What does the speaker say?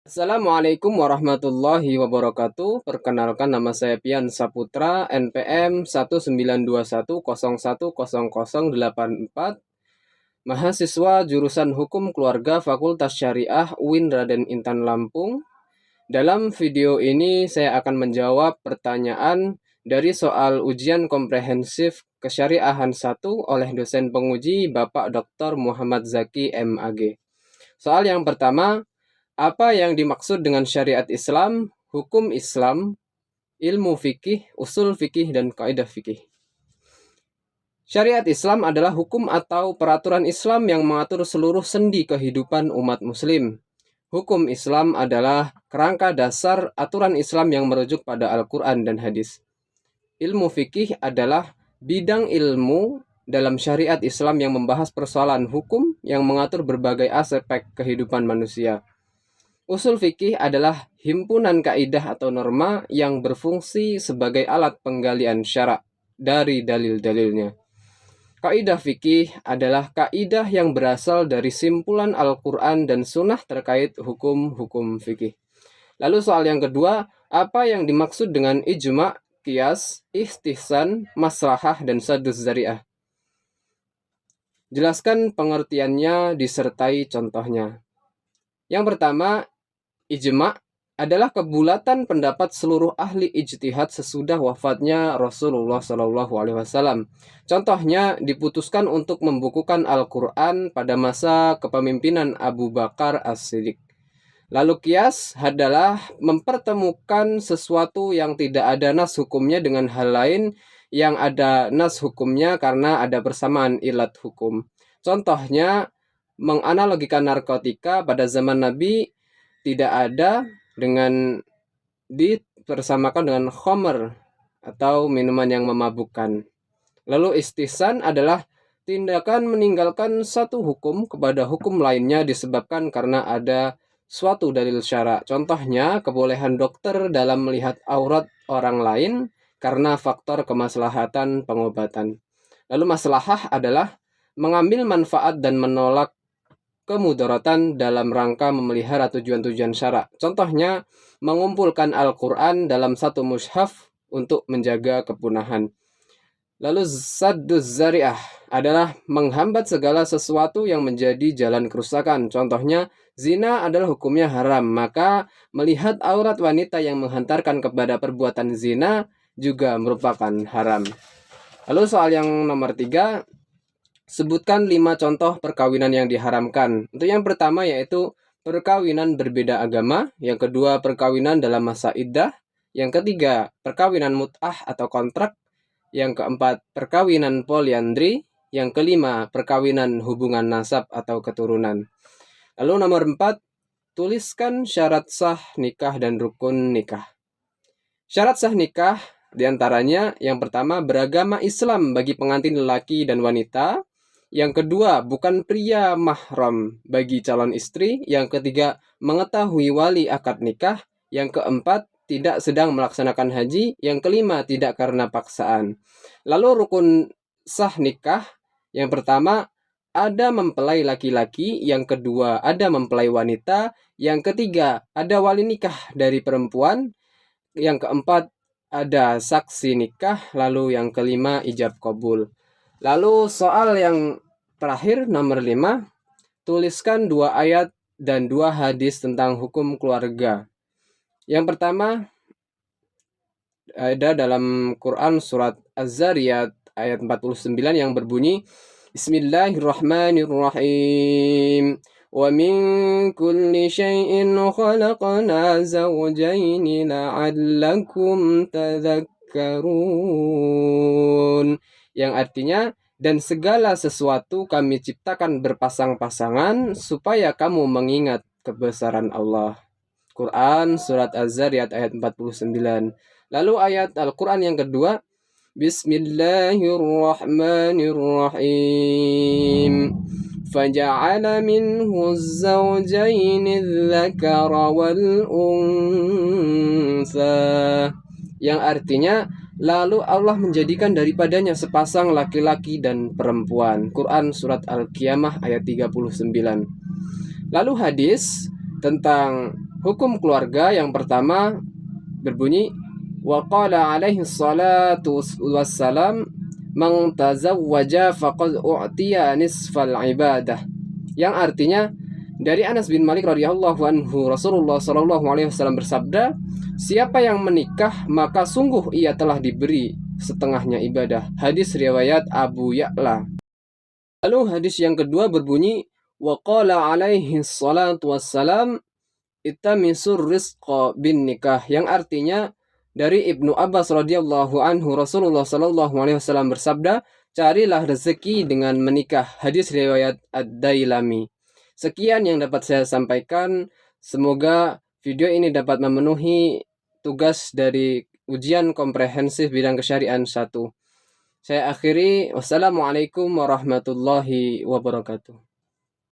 Assalamualaikum warahmatullahi wabarakatuh. Perkenalkan, nama saya Pian Saputra, NPM 19210100084, mahasiswa jurusan Hukum Keluarga Fakultas Syariah UIN Raden Intan Lampung. Dalam video ini saya akan menjawab pertanyaan dari soal ujian komprehensif Kesyariahan 1 oleh dosen penguji Bapak Dr. Muhammad Zaki MAG. Soal yang pertama, apa yang dimaksud dengan syariat Islam, hukum Islam, ilmu fikih, usul fikih, dan kaidah fikih? Syariat Islam adalah hukum atau peraturan Islam yang mengatur seluruh sendi kehidupan umat muslim. Hukum Islam adalah kerangka dasar aturan Islam yang merujuk pada Al-Quran dan hadis. Ilmu fikih adalah bidang ilmu dalam syariat Islam yang membahas persoalan hukum yang mengatur berbagai aspek kehidupan manusia. Usul fikih adalah himpunan kaidah atau norma yang berfungsi sebagai alat penggalian syara' dari dalil-dalilnya. Kaidah fikih adalah kaidah yang berasal dari simpulan Al-Quran dan Sunnah terkait hukum-hukum fikih. Lalu soal yang kedua, apa yang dimaksud dengan ijma', qiyas, istihsan, maslahah, dan sadus zari'ah? Jelaskan pengertiannya disertai contohnya. Yang pertama, ijma' adalah kebulatan pendapat seluruh ahli ijtihad sesudah wafatnya Rasulullah SAW. Contohnya, diputuskan untuk membukukan Al-Quran pada masa kepemimpinan Abu Bakar As-Siddiq. Lalu qiyas adalah mempertemukan sesuatu yang tidak ada nas hukumnya dengan hal lain yang ada nas hukumnya karena ada persamaan ilat hukum. Contohnya, menganalogikan narkotika pada zaman Nabi tidak ada dengan dipersamakan dengan khamr atau minuman yang memabukkan. Lalu istihsan adalah tindakan meninggalkan satu hukum kepada hukum lainnya disebabkan karena ada suatu dalil syara'. Contohnya, kebolehan dokter dalam melihat aurat orang lain karena faktor kemaslahatan pengobatan. Lalu maslahah adalah mengambil manfaat dan menolak kemudaratan dalam rangka memelihara tujuan-tujuan syara'. Contohnya, mengumpulkan Al-Quran dalam satu mushaf untuk menjaga kepunahan. Lalu sadduz zari'ah adalah menghambat segala sesuatu yang menjadi jalan kerusakan. Contohnya, zina adalah hukumnya haram, maka melihat aurat wanita yang menghantarkan kepada perbuatan zina juga merupakan haram. Lalu soal yang nomor 3, sebutkan 5 contoh perkawinan yang diharamkan. Untuk yang pertama yaitu perkawinan berbeda agama, yang kedua perkawinan dalam masa iddah, yang ketiga perkawinan mut'ah atau kontrak, yang keempat perkawinan poliandri, yang kelima perkawinan hubungan nasab atau keturunan. Lalu nomor 4, tuliskan syarat sah nikah dan rukun nikah. Syarat sah nikah diantaranya yang pertama beragama Islam bagi pengantin lelaki dan wanita, yang kedua bukan pria mahram bagi calon istri, yang ketiga mengetahui wali akad nikah, yang keempat tidak sedang melaksanakan haji, yang kelima tidak karena paksaan. Lalu rukun sah nikah, yang pertama ada mempelai laki-laki, yang kedua ada mempelai wanita, yang ketiga ada wali nikah dari perempuan, yang keempat ada saksi nikah, lalu yang kelima ijab kabul. Lalu soal yang terakhir nomor 5, tuliskan 2 ayat dan 2 hadis tentang hukum keluarga. Yang pertama ada dalam Quran surat Az-Zariyat ayat 49 yang berbunyi, Bismillahirrahmanirrahim. Wa min kulli syai'in khalaqna zawjaini la'allakum tadhakkarun. Yang artinya, dan segala sesuatu kami ciptakan berpasang-pasangan supaya kamu mengingat kebesaran Allah. Quran surat Az-Zariyat ayat 49. Lalu ayat Al-Quran yang kedua, Bismillahirrahmanirrahim. Faja'ala minhu az-zawjaini adh-dhakara wal-untha. Yang artinya, lalu Allah menjadikan daripadanya sepasang laki-laki dan perempuan. Quran surat Al-Qiyamah ayat 39. Lalu hadis tentang Hukum keluarga yang pertama berbunyi wa qala alaihi salatu wassalam man tazawwaja faqad u'tiya nisfal ibadah, yang artinya dari Anas bin Malik radhiyallahu anhu, Rasulullah shallallahu alaihi wasallam bersabda, siapa yang menikah maka sungguh ia telah diberi setengahnya ibadah. Hadis riwayat Abu Ya'la. Lalu hadis yang kedua berbunyi wa qala alaihi salatu wassalam ittamisur rizqa bin nikah, yang artinya dari Ibnu Abbas radhiyallahu anhu, Rasulullah shallallahu alaihi wasallam bersabda, carilah rezeki dengan menikah. Hadis riwayat Ad-Dailami. Sekian yang dapat saya sampaikan. Semoga video ini dapat memenuhi tugas dari ujian komprehensif bidang kesyarian 1. Saya akhiri. Wassalamualaikum warahmatullahi wabarakatuh.